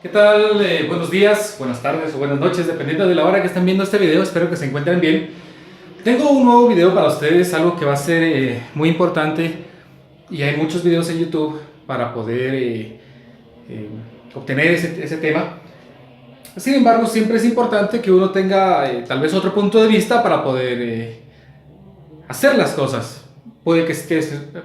¿Qué tal? Buenos días, buenas tardes o buenas noches, dependiendo de la hora que estén viendo este video. Espero que se encuentren bien. Tengo un nuevo video para ustedes, algo que va a ser muy importante, y hay muchos videos en YouTube para poder eh, obtener ese tema. Sin embargo, siempre es importante que uno tenga tal vez otro punto de vista para poder hacer las cosas. Puede que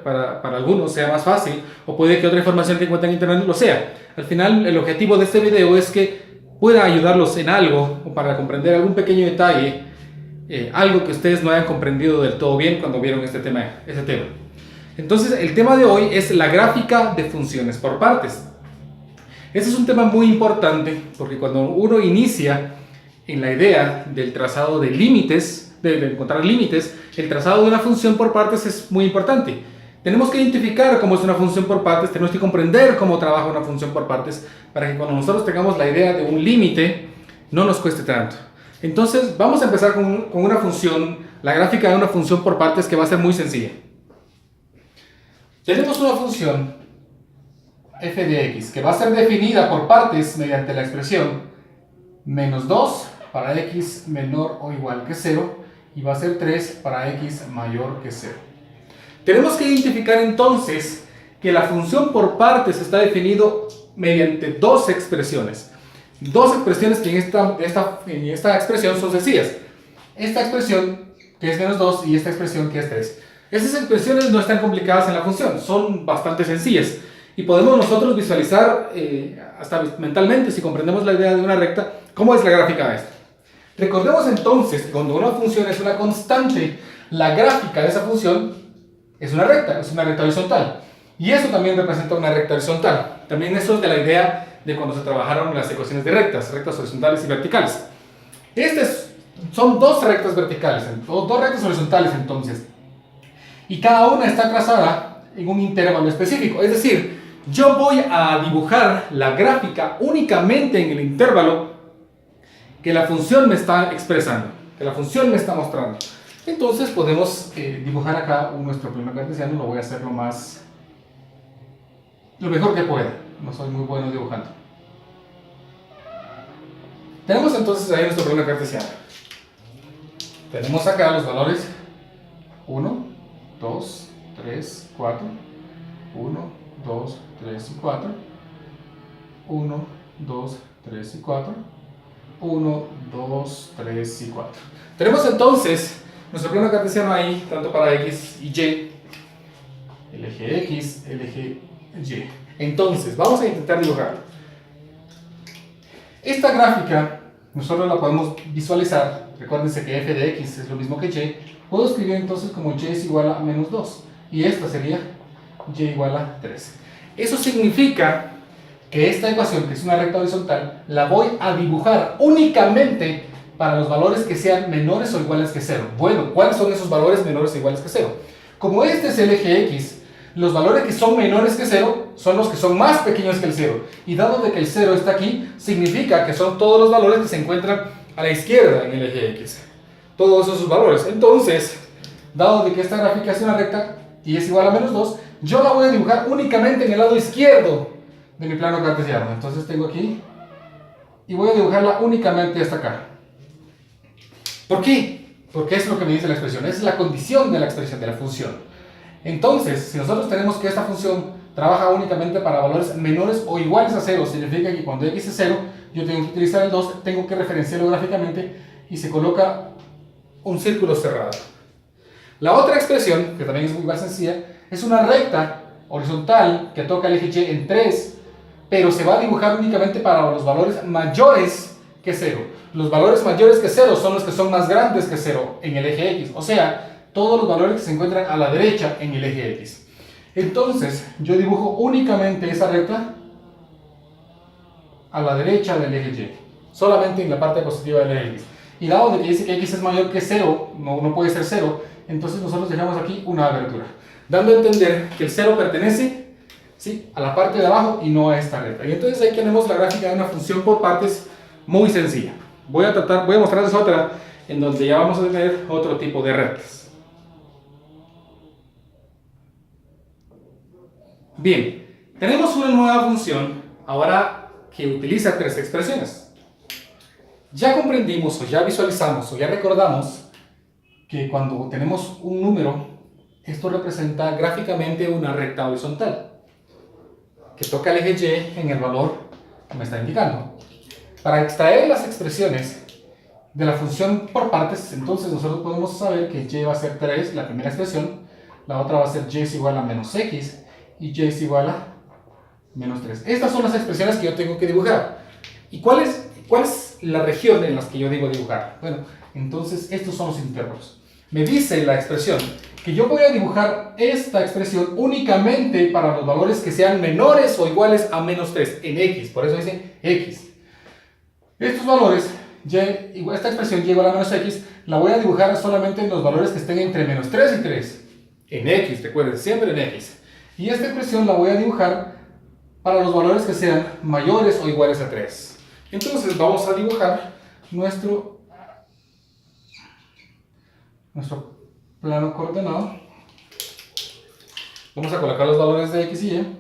para algunos sea más fácil, o puede que otra información que encuentren en internet lo sea. Al final, el objetivo de este video es que pueda ayudarlos en algo, o para comprender algún pequeño detalle, algo que ustedes no hayan comprendido del todo bien cuando vieron este tema. Entonces, el tema de hoy es la gráfica de funciones por partes. Este es un tema muy importante porque cuando uno inicia en la idea del trazado de límites, de encontrar límites, el trazado de una función por partes es muy importante. Tenemos que identificar cómo es una función por partes, tenemos que comprender cómo trabaja una función por partes para que cuando nosotros tengamos la idea de un límite no nos cueste tanto. Entonces vamos a empezar con una función, la gráfica de una función por partes, que va a ser muy sencilla. Tenemos una función f de x que va a ser definida por partes mediante la expresión menos 2 para x menor o igual que 0 y va a ser 3 para x mayor que 0. Tenemos que identificar entonces que la función por partes está definido mediante dos expresiones que en esta expresión son sencillas. Esta expresión que es menos 2 y esta expresión que es 3. Estas expresiones no están complicadas en la función, son bastante sencillas y podemos nosotros visualizar hasta mentalmente, si comprendemos la idea de una recta, cómo es la gráfica de esta. Recordemos entonces que cuando una función es una constante, la gráfica de esa función es una recta horizontal. Y eso también representa una recta horizontal. También eso es de la idea de cuando se trabajaron las ecuaciones de rectas horizontales y verticales. Son dos rectas verticales, o dos rectas horizontales entonces. Y cada una está trazada en un intervalo específico. Es decir, yo voy a dibujar la gráfica únicamente en el intervalo que la función me está expresando, que la función me está mostrando. Entonces podemos dibujar acá nuestro plano cartesiano. Lo voy a hacer lo mejor que pueda. No soy muy bueno dibujando. Tenemos entonces ahí nuestro plano cartesiano. Tenemos acá los valores 1, 2, 3, 4, 1, 2, 3 y 4, 1, 2, 3 y 4, 1, 2, 3 y 4. Tenemos entonces nuestro plano cartesiano ahí, tanto para x y y, el eje x, el eje y. Entonces, vamos a intentar dibujarlo. Esta gráfica nosotros la podemos visualizar. Recuérdense que f de x es lo mismo que y. Puedo escribir entonces como y es igual a menos 2. Y esta sería y igual a 3. Eso significa que esta ecuación, que es una recta horizontal, la voy a dibujar únicamente para los valores que sean menores o iguales que 0. Bueno, ¿cuáles son esos valores menores o iguales que 0? Como este es el eje x, los valores que son menores que 0 son los que son más pequeños que el 0. Y dado de que el 0 está aquí, significa que son todos los valores que se encuentran a la izquierda en el eje x. Todos esos valores. Entonces, dado de que esta gráfica es una recta y es igual a menos 2, yo la voy a dibujar únicamente en el lado izquierdo de mi plano cartesiano. Entonces tengo aquí y voy a dibujarla únicamente hasta acá. ¿Por qué? Porque es lo que me dice la expresión, es la condición de la expresión, de la función. Entonces, si nosotros tenemos que esta función trabaja únicamente para valores menores o iguales a 0, significa que cuando x es 0, yo tengo que utilizar el 2, tengo que referenciarlo gráficamente y se coloca un círculo cerrado. La otra expresión, que también es muy más sencilla, es una recta horizontal que toca el eje y en 3, pero se va a dibujar únicamente para los valores mayores que 0. Los valores mayores que 0 son los que son más grandes que 0 en el eje x, o sea, todos los valores que se encuentran a la derecha en el eje x. Entonces, yo dibujo únicamente esa recta a la derecha del eje y, solamente en la parte positiva del eje x. Y dado de que dice que x es mayor que 0, no puede ser 0, entonces nosotros dejamos aquí una abertura, dando a entender que el 0 pertenece, ¿sí?, a la parte de abajo y no a esta recta. Y entonces ahí tenemos la gráfica de una función por partes muy sencilla. Voy a mostrarles otra en donde ya vamos a tener otro tipo de rectas. Bien, tenemos una nueva función ahora que utiliza tres expresiones. Ya comprendimos o ya visualizamos o ya recordamos que cuando tenemos un número, esto representa gráficamente una recta horizontal que toca el eje Y en el valor que me está indicando. Para extraer las expresiones de la función por partes, entonces nosotros podemos saber que Y va a ser 3, la primera expresión, la otra va a ser Y es igual a menos X y Y es igual a menos 3. Estas son las expresiones que yo tengo que dibujar. ¿Y cuál es la región en la que yo debo dibujar? Bueno, entonces estos son los intervalos. Me dice la expresión que yo voy a dibujar esta expresión únicamente para los valores que sean menores o iguales a menos 3 en X, por eso dice X. Estos valores, esta expresión Y igual a menos X, la voy a dibujar solamente en los valores que estén entre menos 3 y 3. En X, recuerden, siempre en X. Y esta expresión la voy a dibujar para los valores que sean mayores o iguales a 3. Entonces vamos a dibujar nuestro plano coordenado. Vamos a colocar los valores de X y Y.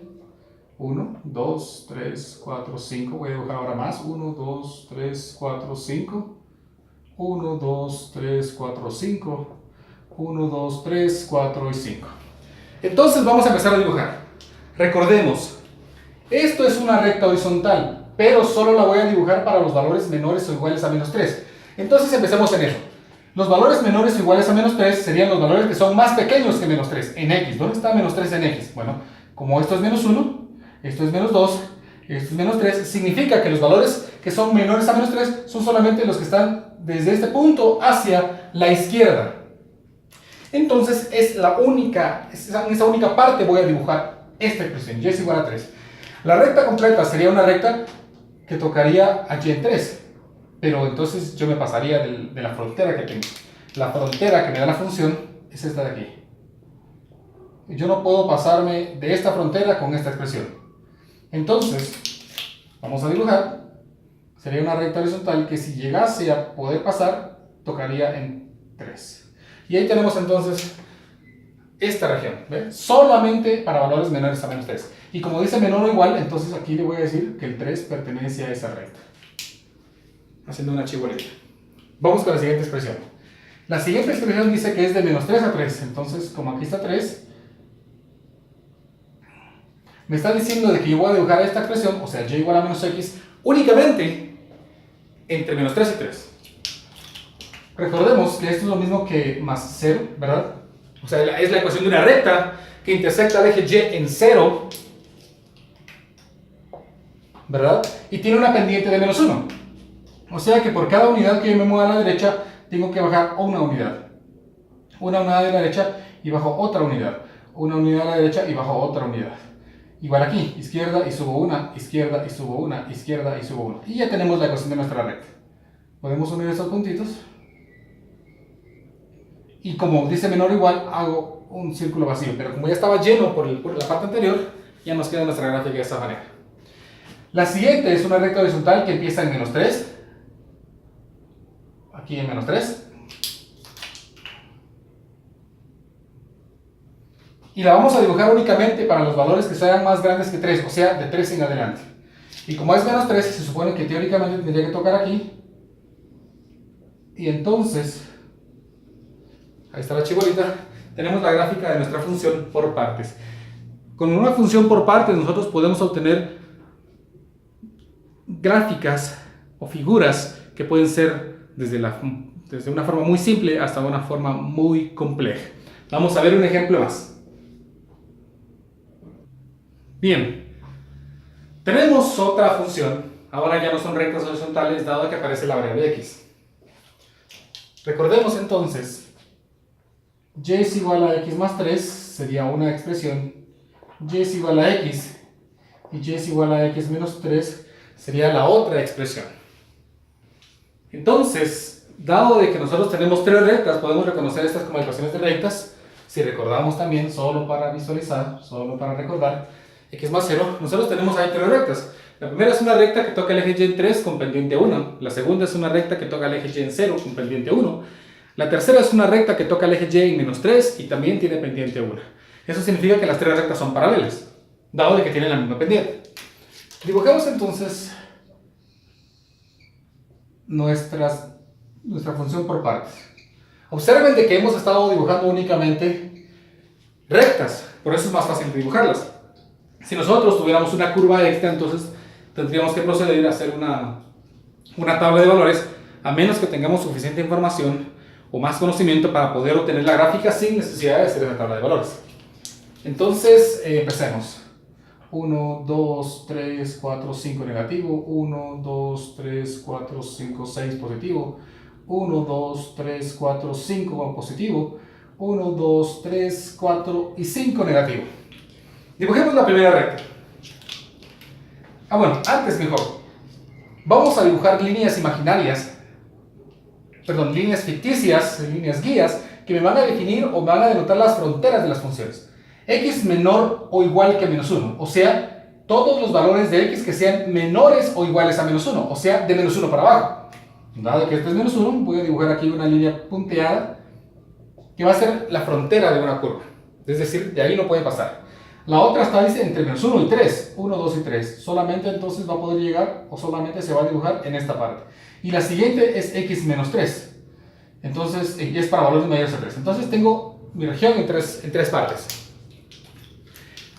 1, 2, 3, 4, 5. Voy a dibujar ahora más. 1, 2, 3, 4, 5. 1, 2, 3, 4, 5. 1, 2, 3, 4 y 5. Entonces vamos a empezar a dibujar. Recordemos, esto es una recta horizontal, pero solo la voy a dibujar para los valores menores o iguales a menos 3. Entonces empecemos en eso. Los valores menores o iguales a menos 3 serían los valores que son más pequeños que menos 3 en X. ¿Dónde está menos 3 en X? Bueno, como esto es menos 1, esto es menos 2, esto es menos 3, significa que los valores que son menores a menos 3 son solamente los que están desde este punto hacia la izquierda. Entonces en esa única parte voy a dibujar esta expresión, Y es igual a 3. La recta completa sería una recta que tocaría a Y en 3, pero entonces yo me pasaría de la frontera que tengo. La frontera que me da la función es esta de aquí. Yo no puedo pasarme de esta frontera con esta expresión. Entonces, vamos a dibujar. Sería una recta horizontal que si llegase a poder pasar, tocaría en 3. Y ahí tenemos entonces esta región, ¿ve? Solamente para valores menores a menos 3. Y como dice menor o igual, entonces aquí le voy a decir que el 3 pertenece a esa recta. Haciendo una chibolita. Vamos con la siguiente expresión. La siguiente expresión dice que es de menos 3 a 3. Entonces, como aquí está 3, me está diciendo de que yo voy a dibujar esta expresión, o sea, Y igual a menos X, únicamente entre menos 3 y 3. Recordemos que esto es lo mismo que más 0, ¿verdad? O sea, es la ecuación de una recta que intersecta el eje Y en 0, ¿verdad? Y tiene una pendiente de menos 1. O sea que por cada unidad que yo me mueva a la derecha, tengo que bajar una unidad. Una unidad de la derecha y bajo otra unidad. Una unidad a la derecha y bajo otra unidad. Igual aquí, izquierda y subo una, izquierda y subo una, izquierda y subo una. Y ya tenemos la ecuación de nuestra recta. Podemos unir estos puntitos. Y como dice menor o igual, hago un círculo vacío. Pero como ya estaba lleno por la parte anterior, ya nos queda nuestra gráfica de esta manera. La siguiente es una recta horizontal que empieza en menos 3. Aquí en menos 3. Y la vamos a dibujar únicamente para los valores que sean más grandes que 3, o sea, de 3 en adelante. Y como es menos 3, se supone que teóricamente tendría que tocar aquí. Y entonces, ahí está la chibolita, tenemos la gráfica de nuestra función por partes. Con una función por partes nosotros podemos obtener gráficas o figuras que pueden ser desde una forma muy simple hasta una forma muy compleja. Vamos a ver un ejemplo más. Bien, tenemos otra función. Ahora ya no son rectas horizontales dado que aparece la variable x. Recordemos entonces, y es igual a x más 3 sería una expresión, y es igual a x y y es igual a x menos 3 sería la otra expresión. Entonces, dado de que nosotros tenemos tres rectas, podemos reconocer estas como ecuaciones de rectas. Si recordamos también, solo para visualizar, solo para recordar, x más 0, nosotros tenemos ahí tres rectas. La primera es una recta que toca el eje Y en 3 con pendiente 1. La segunda es una recta que toca el eje Y en 0 con pendiente 1. La tercera es una recta que toca el eje Y en menos 3 y también tiene pendiente 1. Eso significa que las tres rectas son paralelas, dado de que tienen la misma pendiente. Dibujamos entonces nuestra función por partes. Observen de que hemos estado dibujando únicamente rectas, por eso es más fácil dibujarlas. Si nosotros tuviéramos una curva extra, entonces tendríamos que proceder a hacer una tabla de valores, a menos que tengamos suficiente información o más conocimiento para poder obtener la gráfica sin necesidad de hacer una tabla de valores. Entonces, empecemos. 1, 2, 3, 4, 5 negativo, 1, 2, 3, 4, 5, 6 positivo, 1, 2, 3, 4, 5 positivo, 1, 2, 3, 4 y 5 negativo. Dibujemos la primera recta. Bueno, antes mejor. Vamos a dibujar líneas imaginarias, perdón, líneas ficticias, líneas guías, que me van a definir o me van a denotar las fronteras de las funciones. X menor o igual que menos 1, o sea, todos los valores de X que sean menores o iguales a menos 1, o sea, de menos 1 para abajo. Dado que este es menos 1, voy a dibujar aquí una línea punteada que va a ser la frontera de una curva, es decir, de ahí no puede pasar. La otra está, dice, entre menos 1 y 3, 1, 2 y 3, solamente entonces va a poder llegar o solamente se va a dibujar en esta parte. Y la siguiente es X menos 3, entonces es para valores mayores a 3. Entonces tengo mi región en tres partes.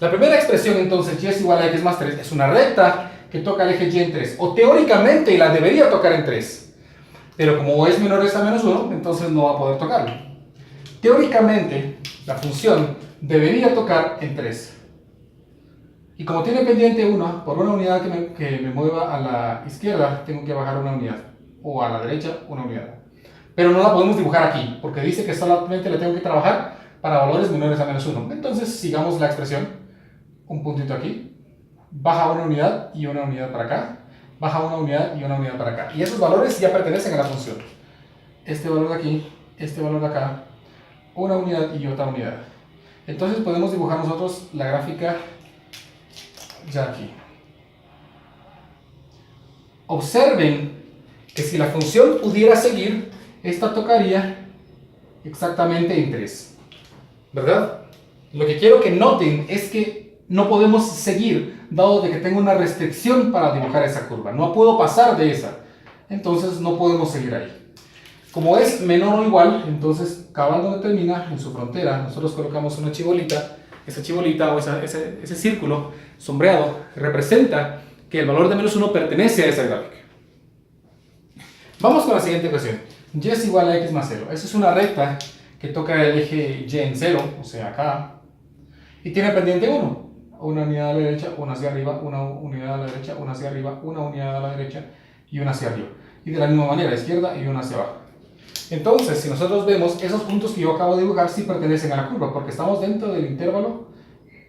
La primera expresión, entonces, y es igual a x más 3, es una recta que toca el eje y en 3, o teóricamente la debería tocar en 3, pero como es menor a menos 1, entonces no va a poder tocarlo. Teóricamente, la función debería tocar en 3, y como tiene pendiente 1, por una unidad que me mueva a la izquierda, tengo que bajar una unidad, o a la derecha una unidad. Pero no la podemos dibujar aquí, porque dice que solamente la tengo que trabajar para valores menores a menos 1. Entonces, sigamos la expresión. Un puntito aquí, baja una unidad y una unidad para acá, baja una unidad y una unidad para acá. Y esos valores ya pertenecen a la función. Este valor de aquí, este valor de acá, una unidad y otra unidad. Entonces podemos dibujar nosotros la gráfica ya aquí. Observen que si la función pudiera seguir, esta tocaría exactamente en 3, ¿verdad? Lo que quiero que noten es que no podemos seguir, dado de que tengo una restricción para dibujar esa curva. No puedo pasar de esa. Entonces no podemos seguir ahí. Como es menor o igual, entonces cabal donde termina, en su frontera, nosotros colocamos una chibolita. Esa chibolita o ese círculo sombreado representa que el valor de menos 1 pertenece a esa gráfica. Vamos con la siguiente ecuación. Y es igual a x más 0. Esa es una recta que toca el eje y en 0, o sea acá, y tiene pendiente 1. Una unidad a la derecha, una hacia arriba, una unidad a la derecha, una hacia arriba, una unidad a la derecha y una hacia arriba. Y de la misma manera, izquierda y una hacia abajo. Entonces, si nosotros vemos, esos puntos que yo acabo de dibujar sí pertenecen a la curva, porque estamos dentro del intervalo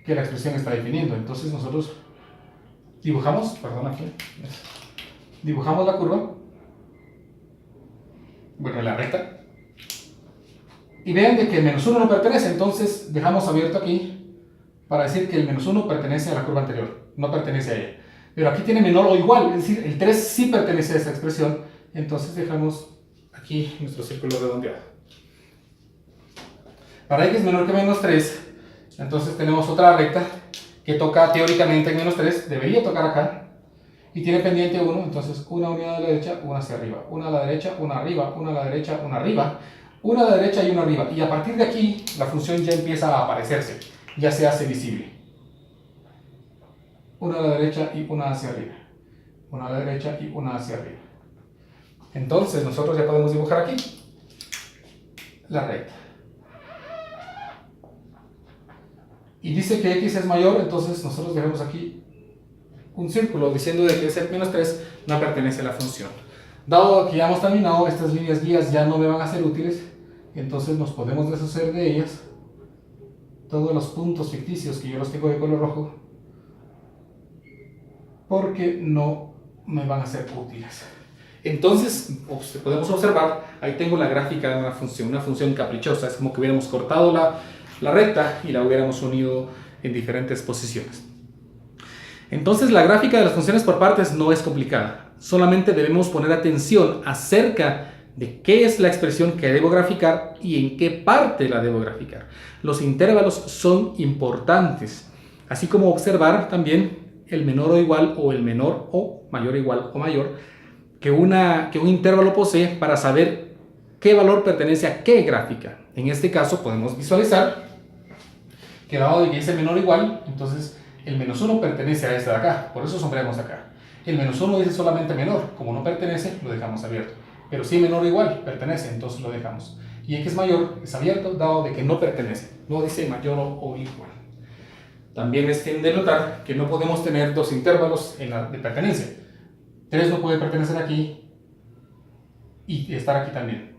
que la expresión está definiendo. Entonces nosotros dibujamos, dibujamos la curva, bueno, la recta, y vean de que el menos 1 no pertenece, entonces dejamos abierto aquí para decir que el menos 1 pertenece a la curva anterior, no pertenece a ella. Pero aquí tiene menor o igual, es decir, el 3 sí pertenece a esa expresión, entonces dejamos aquí nuestro círculo redondeado. Para x menor que menos 3, entonces tenemos otra recta que toca teóricamente en menos 3, debería tocar acá, y tiene pendiente 1, entonces una unidad a la derecha, una hacia arriba, una a la derecha, una arriba, una a la derecha, una arriba, una a la derecha y una arriba. Y a partir de aquí, la función ya empieza a aparecerse, ya se hace visible. Una a la derecha y una hacia arriba, una a la derecha y una hacia arriba. Entonces nosotros ya podemos dibujar aquí la recta. Y dice que x es mayor, entonces nosotros dejamos aquí un círculo diciendo de que ese menos 3 no pertenece a la función. Dado que ya hemos terminado, estas líneas guías ya no me van a ser útiles, entonces nos podemos deshacer de ellas. Todos los puntos ficticios que yo los tengo de color rojo, porque no me van a ser útiles. Entonces, podemos observar, ahí tengo la gráfica de una función caprichosa. Es como que hubiéramos cortado la recta y la hubiéramos unido en diferentes posiciones. Entonces, la gráfica de las funciones por partes no es complicada. Solamente debemos poner atención acerca de qué es la expresión que debo graficar y en qué parte la debo graficar. Los intervalos son importantes, así como observar también el menor o igual o el menor o mayor igual o mayor que un intervalo posee para saber qué valor pertenece a qué gráfica. En este caso podemos visualizar que dado de que dice menor o igual, entonces el -1 pertenece a esta de acá, por eso sombreamos acá. El -1 dice solamente menor, como no pertenece, lo dejamos abierto. Pero si menor o igual, pertenece, entonces lo dejamos. Y X mayor es abierto, dado de que no pertenece, no dice mayor o igual. También es fin de notar que no podemos tener dos intervalos de pertenencia. 3 no puede pertenecer aquí y estar aquí también,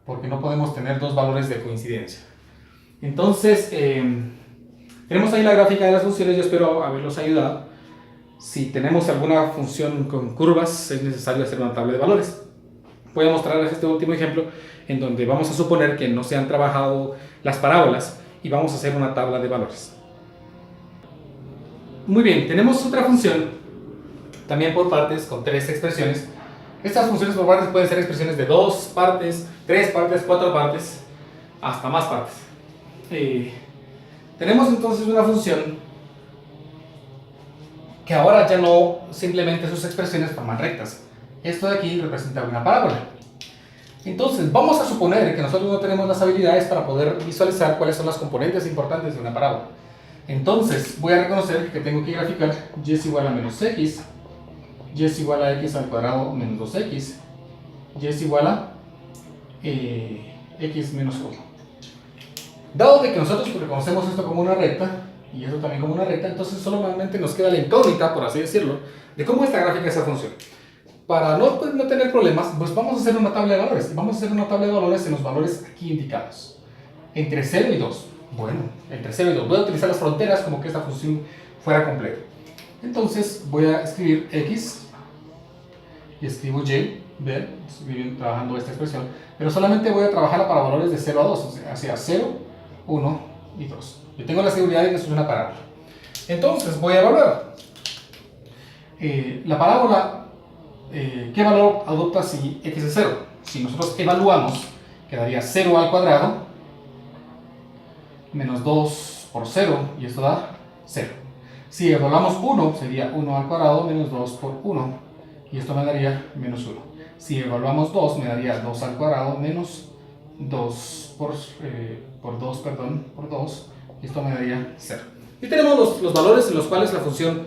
porque no podemos tener dos valores de coincidencia. Entonces, tenemos ahí la gráfica de las funciones, yo espero haberlos ayudado. Si tenemos alguna función con curvas, es necesario hacer una tabla de valores. Voy a mostrarles este último ejemplo en donde vamos a suponer que no se han trabajado las parábolas y vamos a hacer una tabla de valores. Muy bien, tenemos otra función, también por partes, con 3 expresiones. Estas funciones por partes pueden ser expresiones de 2 partes, 3 partes, 4 partes, hasta más partes. Tenemos entonces una función que ahora ya no simplemente sus expresiones forman rectas. Esto de aquí representa una parábola. Entonces, vamos a suponer que nosotros no tenemos las habilidades para poder visualizar cuáles son las componentes importantes de una parábola. Entonces, voy a reconocer que tengo que graficar y es igual a menos x, y es igual a x al cuadrado menos 2x, y es igual a x menos 1. Dado de que nosotros reconocemos esto como una recta, y eso también como una recta, entonces solamente nos queda la incógnita, por así decirlo, de cómo esta gráfica esa función. Para no tener problemas, pues vamos a hacer una tabla de valores. Y vamos a hacer una tabla de valores en los valores aquí indicados. Entre 0 y 2. Bueno, entre 0 y 2. Voy a utilizar las fronteras como que esta función fuera completa. Entonces voy a escribir x y escribo y, ver, estoy trabajando esta expresión, pero solamente voy a trabajarla para valores de 0 a 2, o sea, 0, 1 y 2. Yo tengo la seguridad de que eso es una parábola. Entonces voy a evaluar. La parábola, ¿qué valor adopta si x es 0? Si nosotros evaluamos, quedaría 0 al cuadrado menos 2 por 0, y esto da 0. Si evaluamos 1, sería 1 al cuadrado menos 2 por 1, y esto me daría menos 1. Si evaluamos 2, me daría 2 al cuadrado menos 2 por 2, y esto me daría 0. Y tenemos los valores en los cuales la función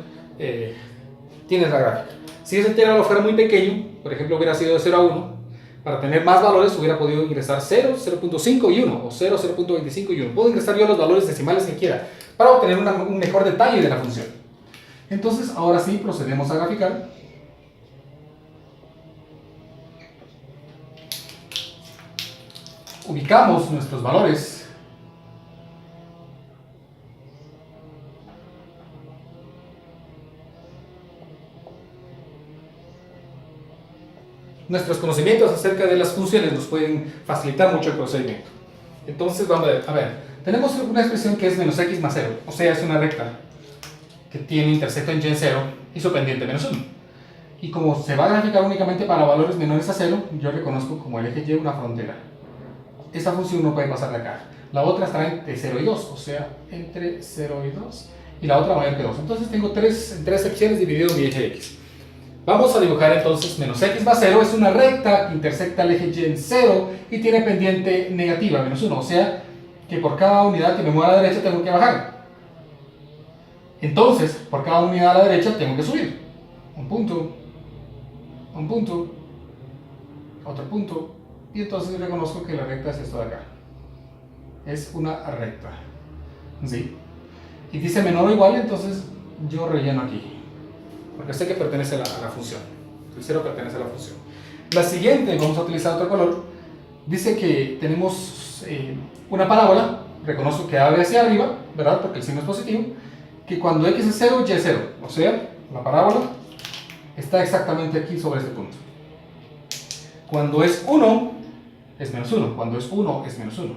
tiene la gráfica. Si ese intervalo fuera muy pequeño, por ejemplo hubiera sido de 0 a 1, para tener más valores hubiera podido ingresar 0, 0.5 y 1, o 0, 0.25 y 1. Puedo ingresar yo los valores decimales que quiera para obtener un mejor detalle de la función. Entonces, ahora sí procedemos a graficar. Ubicamos nuestros valores. Nuestros conocimientos acerca de las funciones nos pueden facilitar mucho el procedimiento. Entonces, vamos a ver, tenemos una expresión que es menos x más 0, o sea, es una recta que tiene intersecto en y en 0 y su pendiente menos 1. Y como se va a graficar únicamente para valores menores a 0, yo reconozco como el eje y una frontera. Esta función no puede pasar de acá. La otra estará entre 0 y 2, o sea, entre 0 y 2, y la otra mayor que 2. Entonces tengo en tres secciones dividido mi eje x. Vamos a dibujar entonces menos x más 0, es una recta que intersecta el eje y en 0 y tiene pendiente negativa, menos 1, o sea que por cada unidad que me mueva a la derecha tengo que bajar. Entonces, por cada unidad a la derecha tengo que subir. Un punto, otro punto, y entonces reconozco que la recta es esto de acá. Es una recta. ¿Sí? Y dice menor o igual, entonces yo relleno aquí, porque sé que pertenece a la función. El 0 pertenece a la función. La siguiente, vamos a utilizar otro color, dice que tenemos una parábola, reconozco que abre hacia arriba, ¿verdad? Porque el signo es positivo, que cuando x es 0, y es 0, o sea, la parábola está exactamente aquí sobre este punto. Cuando es 1, es menos 1, cuando es 1, es menos 1.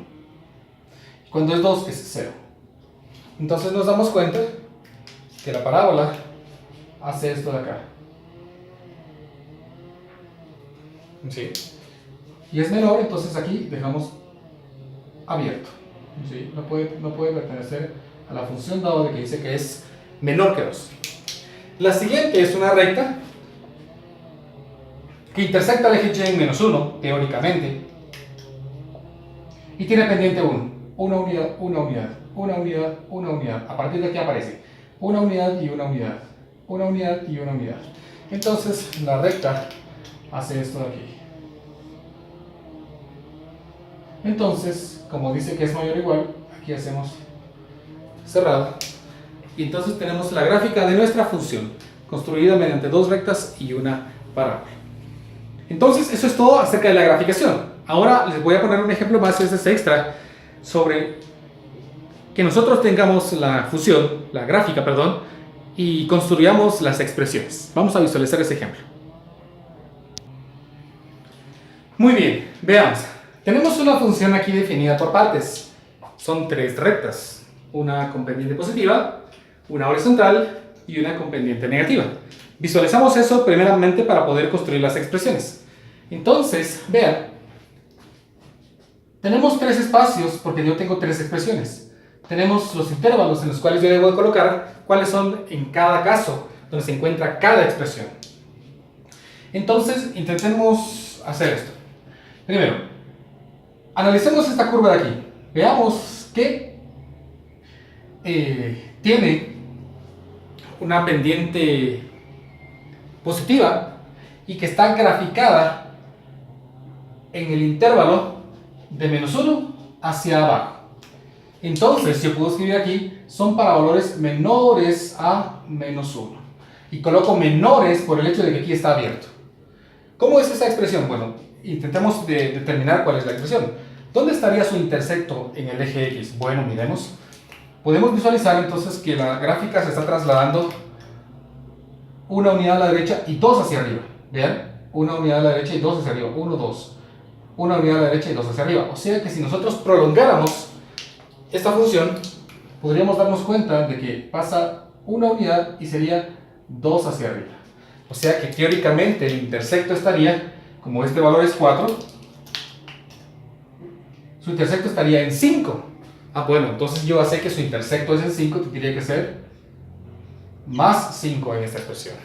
Y cuando es 2, es 0. Entonces nos damos cuenta que la parábola hace esto de acá. ¿Sí? Y es menor, entonces aquí dejamos abierto. ¿Sí? No puede pertenecer a la función dado de que dice que es menor que 2. La siguiente es una recta que intersecta el eje Y en -1, teóricamente, y tiene pendiente 1. Una unidad, una unidad, una unidad, una unidad. A partir de aquí aparece una unidad y una unidad, una unidad y una unidad. Entonces la recta hace esto de aquí. Entonces, como dice que es mayor o igual, aquí hacemos cerrado. Y entonces tenemos la gráfica de nuestra función, construida mediante dos rectas y una parábola. Entonces, eso es todo acerca de la graficación. Ahora les voy a poner un ejemplo más, ese es extra, sobre que nosotros tengamos la función, la gráfica, perdón, y construyamos las expresiones. Vamos a visualizar ese ejemplo. Muy bien, veamos. Tenemos una función aquí definida por partes. Son tres rectas, una con pendiente positiva, una horizontal y una con pendiente negativa. Visualizamos eso primeramente para poder construir las expresiones. Entonces, vean, tenemos tres espacios porque yo tengo tres expresiones. Tenemos los intervalos en los cuales yo debo de colocar cuáles son en cada caso donde se encuentra cada expresión. Entonces, intentemos hacer esto. Primero, analicemos esta curva de aquí. Veamos que tiene una pendiente positiva y que está graficada en el intervalo de -1 hacia abajo. Entonces, yo puedo escribir aquí, son para valores menores a -1. Y coloco menores por el hecho de que aquí está abierto. ¿Cómo es esa expresión? Bueno, intentemos determinar cuál es la expresión. ¿Dónde estaría su intersecto en el eje X? Bueno, miremos. Podemos visualizar entonces que la gráfica se está trasladando una unidad a la derecha y dos hacia arriba. Vean, una unidad a la derecha y dos hacia arriba. 1, 2. Una unidad a la derecha y dos hacia arriba. O sea que si nosotros prolongáramos esta función, podríamos darnos cuenta de que pasa una unidad y sería 2 hacia arriba. O sea que teóricamente el intersecto estaría, como este valor es 4, su intersecto estaría en 5. Ah, bueno, entonces yo sé que su intersecto es en 5, tendría que ser más 5 en esta expresión.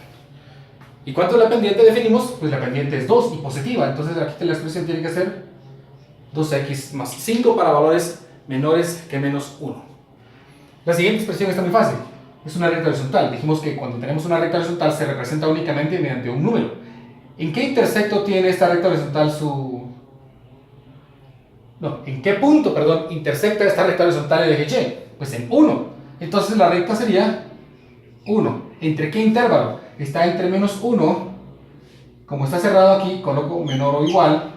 ¿Y cuánto es la pendiente? Definimos, pues la pendiente es 2 y positiva, entonces aquí la expresión tiene que ser 2x más 5 para valores menores que -1. La siguiente expresión está muy fácil, es una recta horizontal. Dijimos que cuando tenemos una recta horizontal se representa únicamente mediante un número. ¿En qué intersecto tiene esta recta horizontal ¿en qué punto, perdón, intersecta esta recta horizontal el eje Y? Pues en 1. Entonces la recta sería 1. ¿Entre qué intervalo? Está entre -1. Como está cerrado aquí, coloco menor o igual.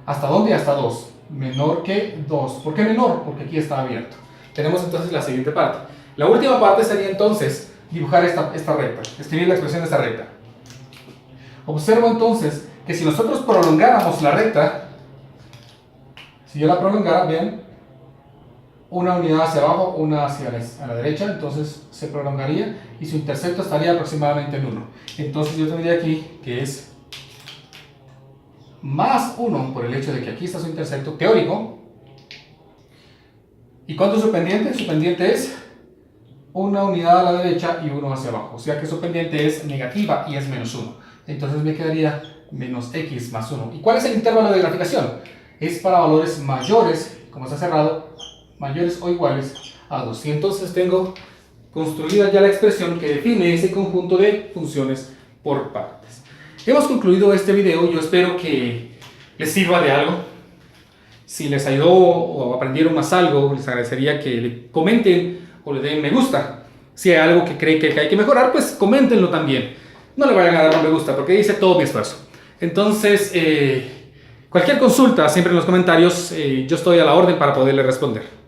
¿Hasta dónde? Hasta 2. Menor que 2. ¿Por qué menor? Porque aquí está abierto. Tenemos entonces la siguiente parte. La última parte sería entonces dibujar esta recta, escribir la expresión de esta recta. Observo entonces que si nosotros prolongáramos la recta, si yo la prolongara, vean, una unidad hacia abajo, una hacia la derecha, entonces se prolongaría y su intersecto estaría aproximadamente en 1. Entonces yo tendría aquí que es más 1 por el hecho de que aquí está su intersecto teórico. ¿Y cuánto es su pendiente? Su pendiente es una unidad a la derecha y uno hacia abajo. O sea que su pendiente es negativa y es -1. Entonces me quedaría menos x más 1. ¿Y cuál es el intervalo de graficación? Es para valores mayores, como está cerrado, mayores o iguales a 2. Y entonces tengo construida ya la expresión que define ese conjunto de funciones por partes. Hemos concluido este video. Yo espero que les sirva de algo. Si les ayudó o aprendieron más algo, les agradecería que le comenten o le den me gusta. Si hay algo que creen que hay que mejorar, pues coméntenlo también. No le vayan a dar un me gusta porque dice todo mi esfuerzo. Entonces, cualquier consulta, siempre en los comentarios, yo estoy a la orden para poderle responder.